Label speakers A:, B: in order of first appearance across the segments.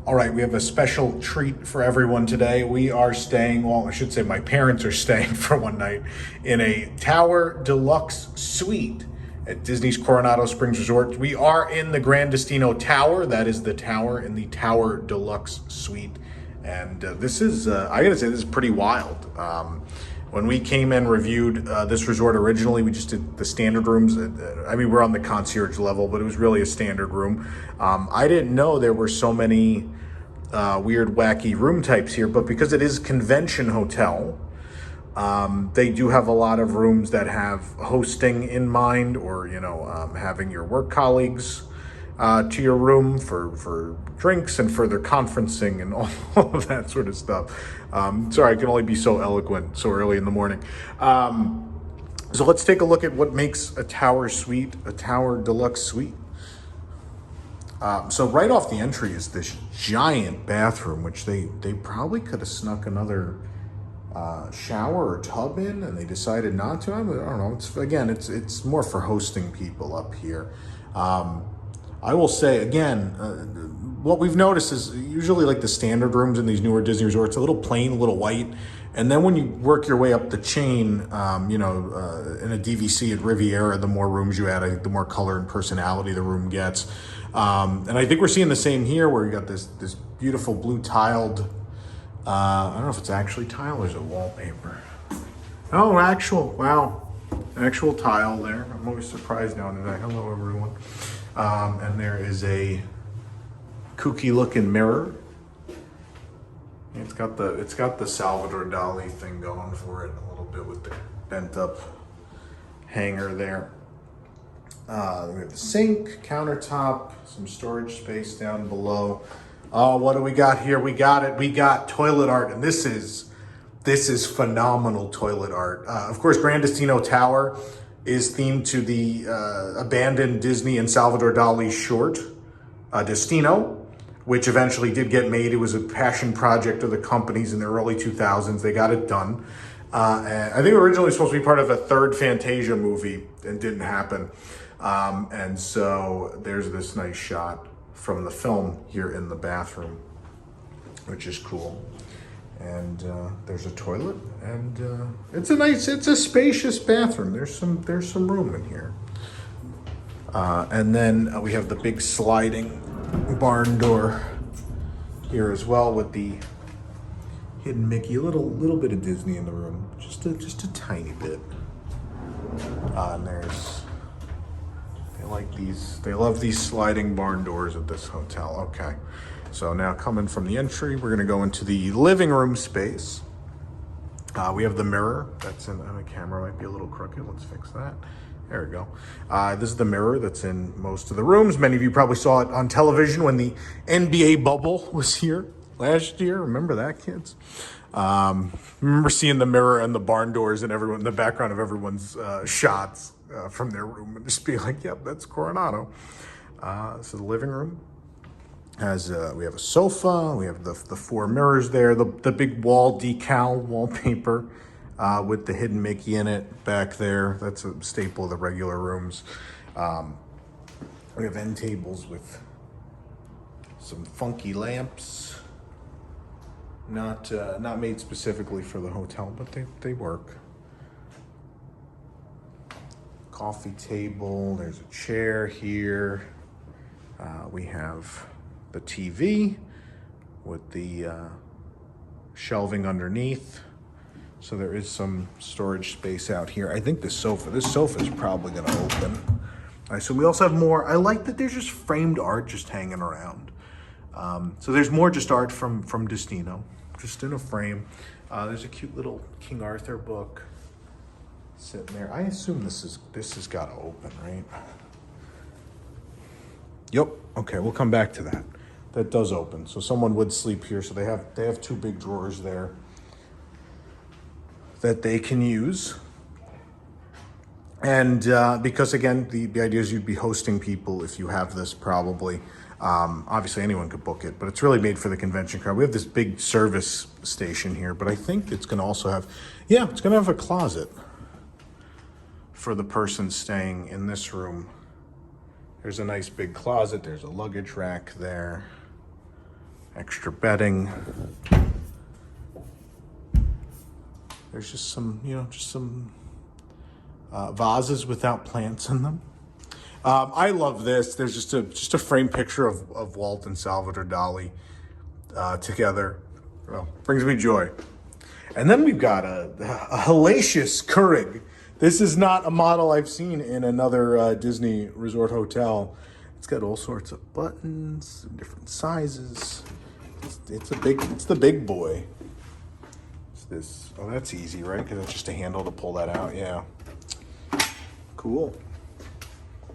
A: All right, we have a special treat for everyone today. We are staying, well, I should say my parents are staying for one night in a Tower Deluxe suite at Disney's Coronado Springs Resort. We are in the Gran Destino Tower. That is the tower in the Tower Deluxe suite. And this is, I gotta say, this is pretty wild. When we came and reviewed this resort originally, we just did the standard rooms. I mean, we're on the concierge level, but it was really a standard room. I didn't know there were so many weird, wacky room types here, but because it is convention hotel, they do have a lot of rooms that have hosting in mind, or, you know, having your work colleagues to your room for drinks and further conferencing and all of that sort of stuff. Sorry, I can only be so eloquent so early in the morning. So let's take a look at what makes a tower suite, a Tower Deluxe suite. So right off the entry is this giant bathroom, which they probably could have snuck another shower or tub in, and they decided not to. I don't know. It's more for hosting people up here. I will say again, what we've noticed is usually like the standard rooms in these newer Disney resorts, a little plain, a little white. And then when you work your way up the chain, in a DVC at Riviera, the more rooms you add, I think the more color and personality the room gets. And I think we're seeing the same here, where you got this beautiful blue tiled, I don't know if it's actually tile or is it wallpaper? Oh, actual tile there. I'm always surprised now and then. Hello, everyone. And there is a kooky looking mirror. It's got the Salvador Dali thing going for it a little bit with the bent up hanger there. We have the sink, countertop, some storage space down below. Oh, what do we got here? We got it. We got toilet art, and this is phenomenal toilet art. Of course, Gran Destino Tower is themed to the abandoned Disney and Salvador Dali short, Destino, which eventually did get made. It was a passion project of the companies in the early 2000s. They got it done. And I think originally it was supposed to be part of a third Fantasia movie and didn't happen. And so there's this nice shot from the film here in the bathroom, which is cool. And there's a toilet, and it's a spacious bathroom. There's some room in here. And then we have the big sliding barn door here as well, with the hidden Mickey. A little bit of Disney in the room, just a tiny bit. And they love these sliding barn doors at this hotel. Okay. So now coming from the entry, we're going to go into the living room space. We have the mirror that's in, the camera might be a little crooked. Let's fix that. There we go. This is the mirror that's in most of the rooms. Many of you probably saw it on television when the NBA bubble was here last year. Remember that, kids? Remember seeing the mirror and the barn doors and everyone in the background of everyone's shots from their room, and just being like, yep, that's Coronado. So the living room has we have a sofa, we have the four mirrors there, the big wall decal wallpaper with the hidden Mickey in it back there. That's a staple of the regular rooms. We have end tables with some funky lamps, not made specifically for the hotel, but they work. Coffee table, there's a chair here. We have the TV with the shelving underneath. So there is some storage space out here. I think this sofa is probably gonna open. All right, so we also have more. I like that there's just framed art just hanging around. So there's more just art from Destino, just in a frame. There's a cute little King Arthur book sitting there. I assume this has got to open, right? Yep. Okay, we'll come back to that. That does open, so someone would sleep here. So they have two big drawers there that they can use. And because again, the idea is you'd be hosting people if you have this, probably. Obviously anyone could book it, but it's really made for the convention crowd. We have this big service station here, but I think it's gonna also have, it's gonna have a closet for the person staying in this room. There's a nice big closet. There's a luggage rack there. Extra bedding. There's just some, vases without plants in them. I love this. There's just a framed picture of Walt and Salvador Dali together. Well, brings me joy. And then we've got a hellacious Keurig. This is not a model I've seen in another Disney resort hotel. It's got all sorts of buttons, different sizes. It's the big boy. What's this? Oh, that's easy, right? Because it's just a handle to pull that out. Yeah. Cool.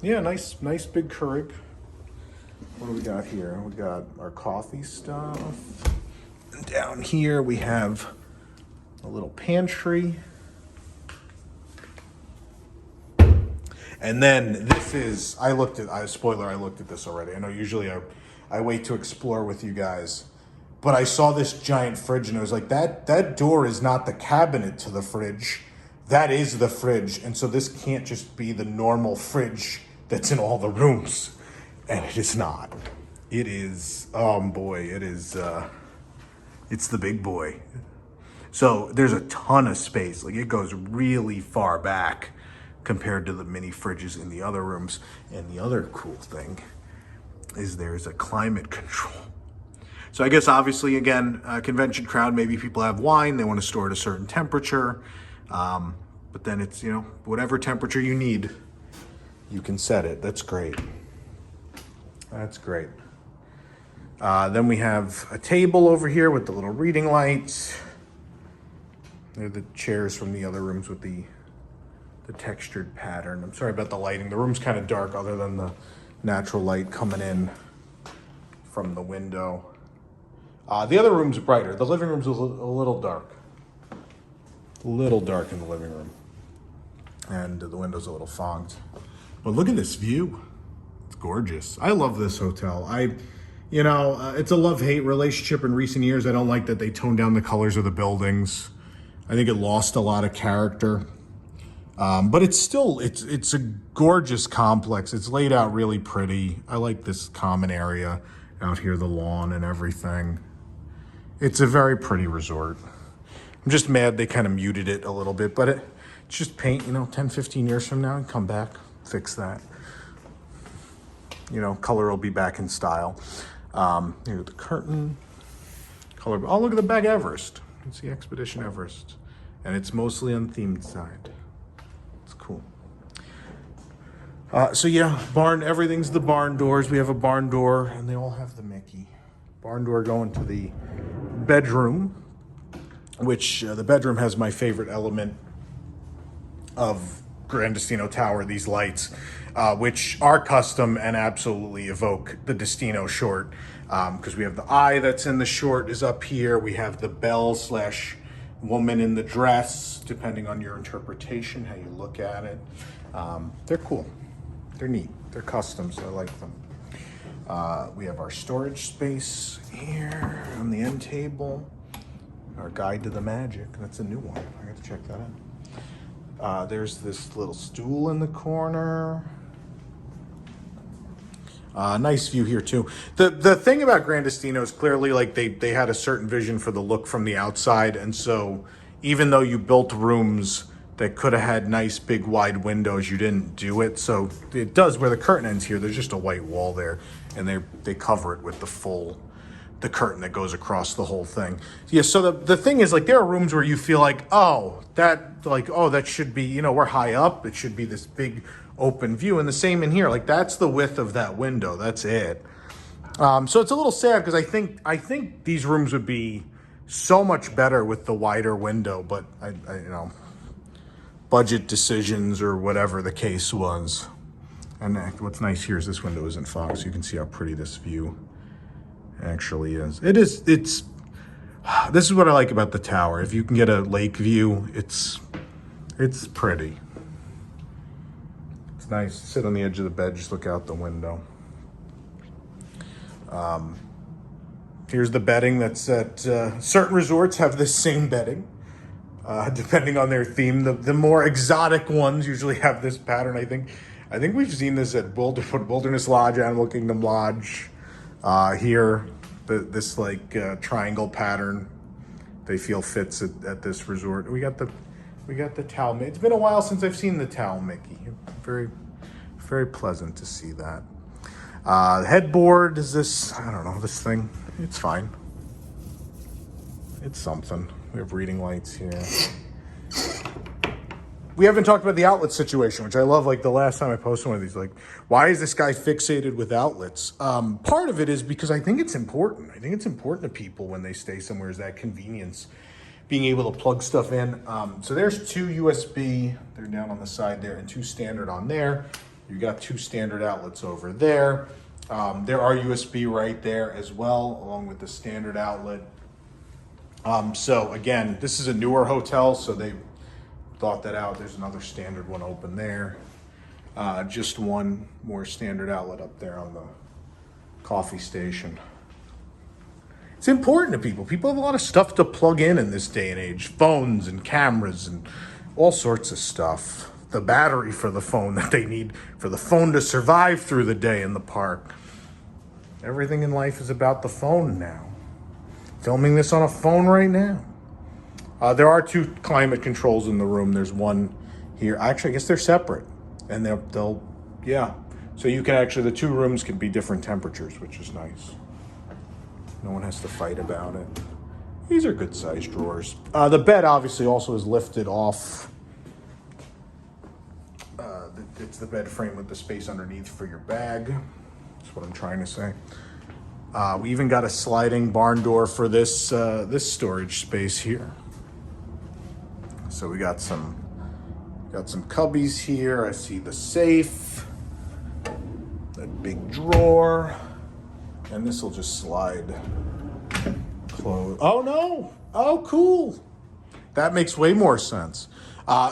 A: Yeah, nice big Keurig. What do we got here? We got our coffee stuff. And down here we have a little pantry. And then this is, I looked at this already. I know usually I wait to explore with you guys. But I saw this giant fridge and I was like, that door is not the cabinet to the fridge. That is the fridge. And so this can't just be the normal fridge that's in all the rooms. And it is not. It is, oh boy, it is, it's the big boy. So there's a ton of space. Like, it goes really far back compared to the mini fridges in the other rooms. And the other cool thing is there's a climate control. So I guess obviously, again, convention crowd, maybe people have wine, they want to store at a certain temperature. But then it's, whatever temperature you need, you can set it. That's great. That's great. Then we have a table over here with the little reading lights. They're the chairs from the other rooms with the textured pattern. I'm sorry about the lighting. The room's kind of dark other than the natural light coming in from the window. The other room's brighter. The living room's a little dark. A little dark in the living room. And the window's a little fogged. But look at this view. It's gorgeous. I love this hotel. It's a love-hate relationship in recent years. I don't like that they toned down the colors of the buildings. I think it lost a lot of character. But it's still, it's a gorgeous complex. It's laid out really pretty. I like this common area out here, the lawn and everything. It's a very pretty resort. I'm just mad they kind of muted it a little bit, but it's just paint, 10, 15 years from now, and come back, fix that. Color will be back in style. Here's the curtain. Color. Oh, look at the back Everest. It's the Expedition Everest. And it's mostly on the themed side. It's cool. So yeah, barn, everything's the barn doors. We have a barn door, and they all have the Mickey. Barn door going to the bedroom, which the bedroom has my favorite element of Gran Destino Tower, these lights, which are custom and absolutely evoke the Destino short, because we have the eye that's in the short is up here. We have the bell / woman in the dress, depending on your interpretation, how you look at it. They're cool. They're neat. They're customs. I like them. We have our storage space here on the end table. Our guide to the magic. That's a new one. I got to check that out. There's this little stool in the corner. Nice view here too. The thing about Gran Destino is clearly like they had a certain vision for the look from the outside, and so even though you built rooms that could have had nice big wide windows, you didn't do it. So it does where the curtain ends here. There's just a white wall there, and they cover it with the curtain that goes across the whole thing. Yeah, so the thing is, like, there are rooms where you feel like, that should be, we're high up. It should be this big open view. And the same in here. Like, that's the width of that window. That's it. So it's a little sad because I think these rooms would be so much better with the wider window, but I budget decisions or whatever the case was. And what's nice here is this window isn't fogged, so you can see how pretty this view actually is. This is what I like about the tower. If you can get a lake view, it's pretty. It's nice. Sit on the edge of the bed, just look out the window. Here's the bedding that's at certain resorts have this same bedding, depending on their theme. The more exotic ones usually have this pattern. I think we've seen this at Wilderness Lodge, Animal Kingdom Lodge, here. this like triangle pattern they feel fits at this resort. We got the towel. It's been a while since I've seen the towel Mickey. Very, very pleasant to see that. The headboard is this, I don't know, this thing. It's fine. It's something. We have reading lights here. We haven't talked about the outlet situation, which I love. Like the last time I posted one of these, like, why is this guy fixated with outlets? Part of it is because I think it's important. I think it's important to people when they stay somewhere, is that convenience, being able to plug stuff in. So there's 2 USB, they're down on the side there, and 2 standard on there. You got 2 standard outlets over there. There are USB right there as well, along with the standard outlet. So again, this is a newer hotel, so they thought that out. There's another standard one open there. Just one more standard outlet up there on the coffee station. It's important to people. People have a lot of stuff to plug in this day and age. Phones and cameras and all sorts of stuff. The battery for the phone that they need for the phone to survive through the day in the park. Everything in life is about the phone now. Filming this on a phone right now. There are 2 climate controls in the room. There's one here. Actually, I guess they're separate. And they'll yeah. So you can actually, the 2 rooms can be different temperatures, which is nice. No one has to fight about it. These are good sized drawers. The bed obviously also is lifted off. It's the bed frame with the space underneath for your bag. That's what I'm trying to say. We even got a sliding barn door for this storage space here. So we got some cubbies here. I see the safe, that big drawer, and this will just slide close. Oh no! Oh, cool. That makes way more sense.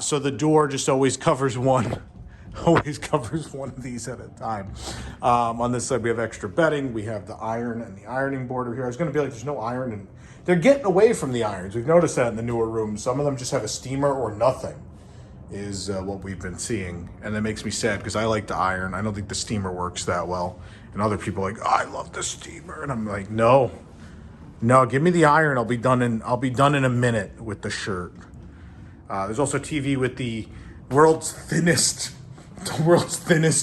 A: So the door just always covers one. Always covers one of these at a time. On this side, we have extra bedding. We have the iron and the ironing board over here. I was going to be like, there's no iron. And they're getting away from the irons. We've noticed that in the newer rooms. Some of them just have a steamer or nothing is what we've been seeing. And that makes me sad because I like the iron. I don't think the steamer works that well. And other people are like, oh, I love the steamer. And I'm like, no, give me the iron. I'll be done in a minute with the shirt. There's also a TV with the world's thinnest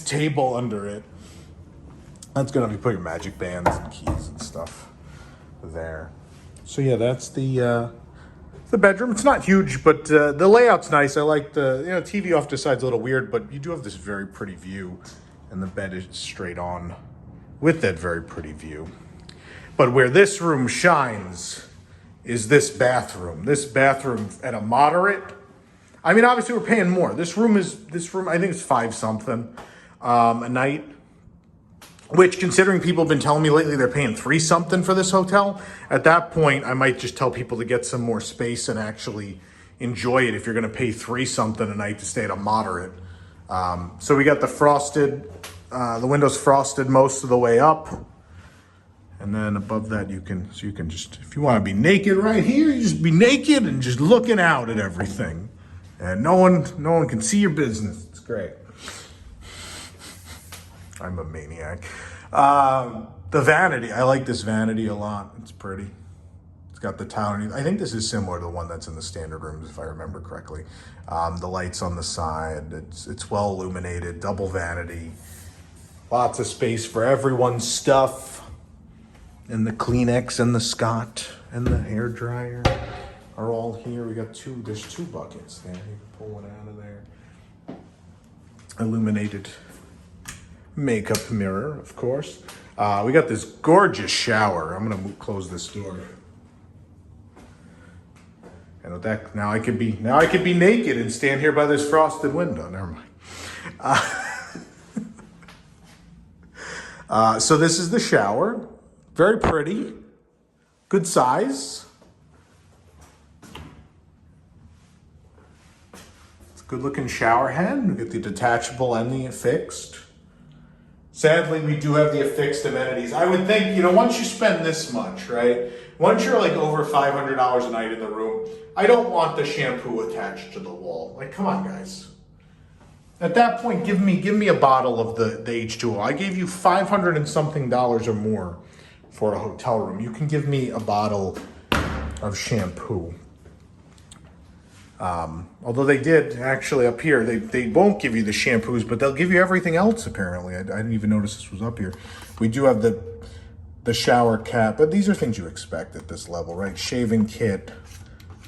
A: table under it. That's gonna be put your magic bands and keys and stuff there. So yeah, that's the bedroom. It's not huge, but the layout's nice. I like the TV off to the side's a little weird, but you do have this very pretty view, and the bed is straight on with that very pretty view. But where this room shines is this bathroom. This bathroom at a moderate. I mean, obviously we're paying more. This room, I think it's $5 something a night, which considering people have been telling me lately they're paying $3 something for this hotel. At that point, I might just tell people to get some more space and actually enjoy it if you're going to pay $3 something a night to stay at a moderate. So we got the frosted, the windows frosted most of the way up. And then above that, you can just, if you want to be naked right here, you just be naked and just looking out at everything. And no one can see your business. It's great. I'm a maniac. The vanity. I like this vanity a lot. It's pretty. It's got the tower. I think this is similar to the one that's in the standard rooms, if I remember correctly. The lights on the side. It's well illuminated. Double vanity. Lots of space for everyone's stuff. And the Kleenex and the Scott and the hair dryer are all here. We got there's 2 buckets there. You can pull one out of there. Illuminated makeup mirror, of course. We got this gorgeous shower. I'm gonna close this door. And with that, now I could be naked and stand here by this frosted window. Never mind. So this is the shower. Very pretty. Good size. Good looking shower head. We get the detachable and the affixed. Sadly, we do have the affixed amenities. I would think, once you spend this much, right? Once you're like over $500 a night in the room, I don't want the shampoo attached to the wall. Like, come on, guys. At that point, give me a bottle of the H2O. I gave you $500 and something or more for a hotel room. You can give me a bottle of shampoo. Although they did actually up here, they won't give you the shampoos, but they'll give you everything else apparently. I didn't even notice this was up here. We do have the shower cap, but these are things you expect at this level, right? Shaving kit,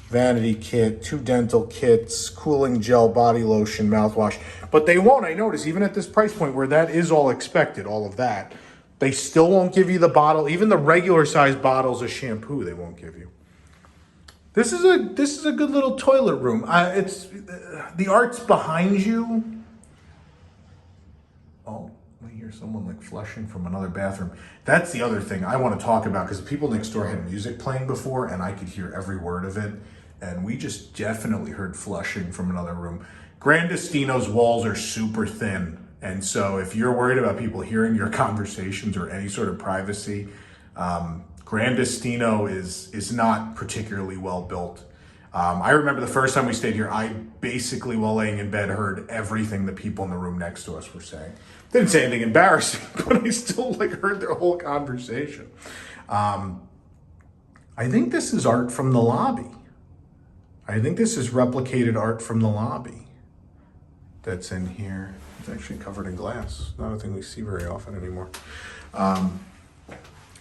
A: vanity kit, 2 dental kits, cooling gel, body lotion, mouthwash. But they won't, I notice, even at this price point where that is all expected, all of that, they still won't give you the bottle, even the regular size bottles of shampoo they won't give you. This is a good little toilet room. It's the art's behind you. Oh, I hear someone like flushing from another bathroom. That's the other thing I want to talk about, because the people next door had music playing before and I could hear every word of it. And we just definitely heard flushing from another room. Gran Destino's walls are super thin. And so if you're worried about people hearing your conversations or any sort of privacy, Gran Destino is not particularly well built. I remember the first time we stayed here, I basically, while laying in bed, heard everything the people in the room next to us were saying. Didn't say anything embarrassing, but I still heard their whole conversation. I think this is art from the lobby. I think this is replicated art from the lobby that's in here. It's actually covered in glass. Not a thing we see very often anymore.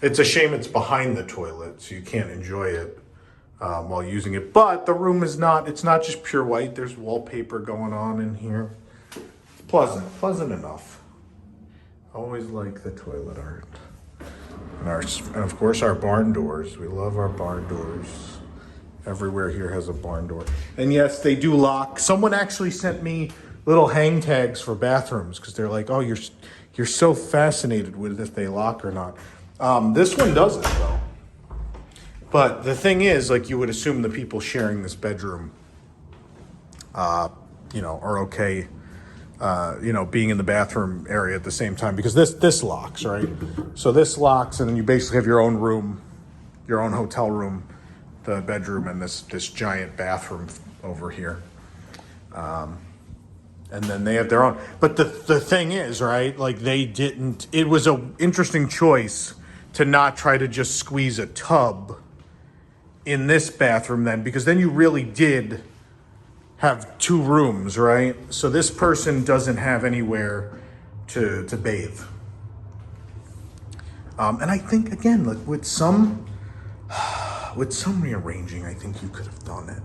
A: It's a shame it's behind the toilet, so you can't enjoy it while using it. But the room is not, it's not just pure white. There's wallpaper going on in here. It's pleasant enough. Always like the toilet art. And of course our barn doors. We love our barn doors. Everywhere here has a barn door. And yes, they do lock. Someone actually sent me little hang tags for bathrooms because they're like, oh, you're so fascinated with if they lock or not. This one doesn't though. But the thing is, like, you would assume the people sharing this bedroom, are okay, being in the bathroom area at the same time, because this locks, right? So this locks, and then you basically have your own room, your own hotel room, the bedroom, and this giant bathroom over here. And then they have their own. But the thing is, right, like it was an interesting choice to not try to just squeeze a tub in this bathroom then, because then you really did have 2 rooms, right? So this person doesn't have anywhere to bathe. And I think, again, like with some rearranging, I think you could have done it.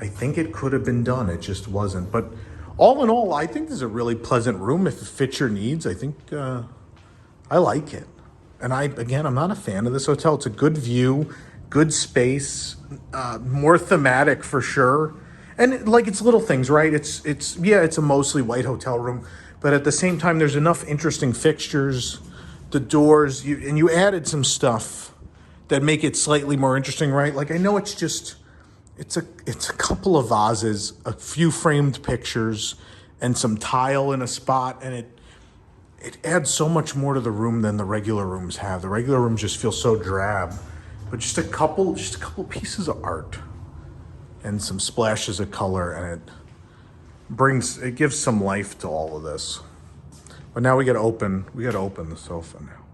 A: I think it could have been done. It just wasn't. But all in all, I think this is a really pleasant room. If it fits your needs, I think I like it. And I'm not a fan of this hotel. It's a good view, good space, more thematic for sure. And it's little things, right? It's a mostly white hotel room, but at the same time, there's enough interesting fixtures, the doors, and you added some stuff that make it slightly more interesting, right? Like, I know it's a couple of vases, a few framed pictures, and some tile in a spot, and it adds so much more to the room than the regular rooms have. The regular rooms just feel so drab, but just a couple pieces of art and some splashes of color, and it gives some life to all of this. But now we gotta open the sofa now.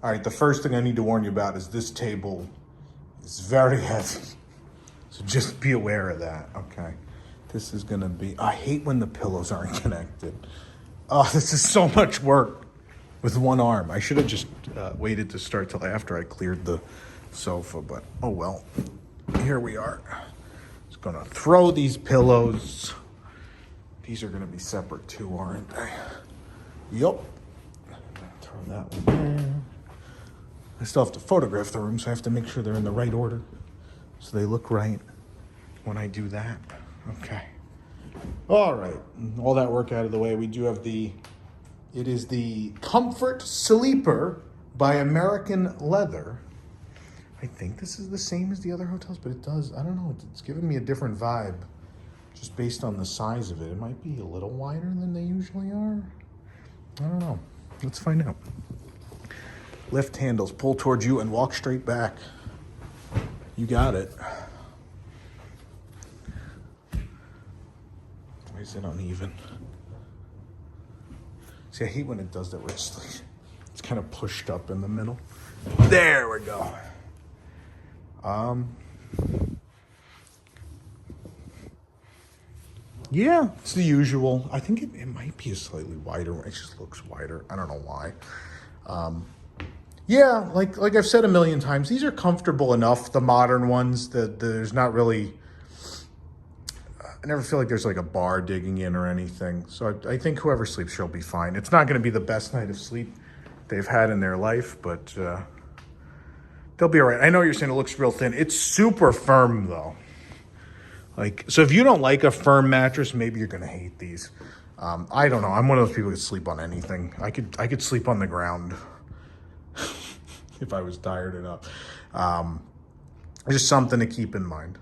A: All right, the first thing I need to warn you about is this table is very heavy. So just be aware of that, okay? This is gonna be, I hate when the pillows aren't connected. Oh, this is so much work with one arm. I should have just waited to start till after I cleared the sofa, but oh well. Here we are. Just gonna throw these pillows. These are gonna be separate too, aren't they? Yup. Throw that one there. I still have to photograph the room, so I have to make sure they're in the right order, so they look right when I do that. Okay. All right, all that work out of the way, we do have it is the Comfort Sleeper by American Leather. I think this is the same as the other hotels, but it does, I don't know, it's giving me a different vibe just based on the size of it. It might be a little wider than they usually are. I don't know, let's find out. Lift handles, pull towards you and walk straight back. You got it. Why is it uneven? See, I hate when it does that where it's like It's kind of pushed up in the middle. There we go. Yeah, it's the usual. I think it might be a slightly wider one. It just looks wider. I don't know why. Yeah, like I've said a million times, these are comfortable enough, the modern ones, that there's not really, I never feel like there's like a bar digging in or anything. So I think whoever sleeps here will be fine. It's not going to be the best night of sleep they've had in their life, but they'll be all right. I know you're saying it looks real thin. It's super firm, though. Like, so if you don't like a firm mattress, maybe you're going to hate these. I don't know. I'm one of those people who could sleep on anything. I could sleep on the ground if I was tired enough. Just something to keep in mind.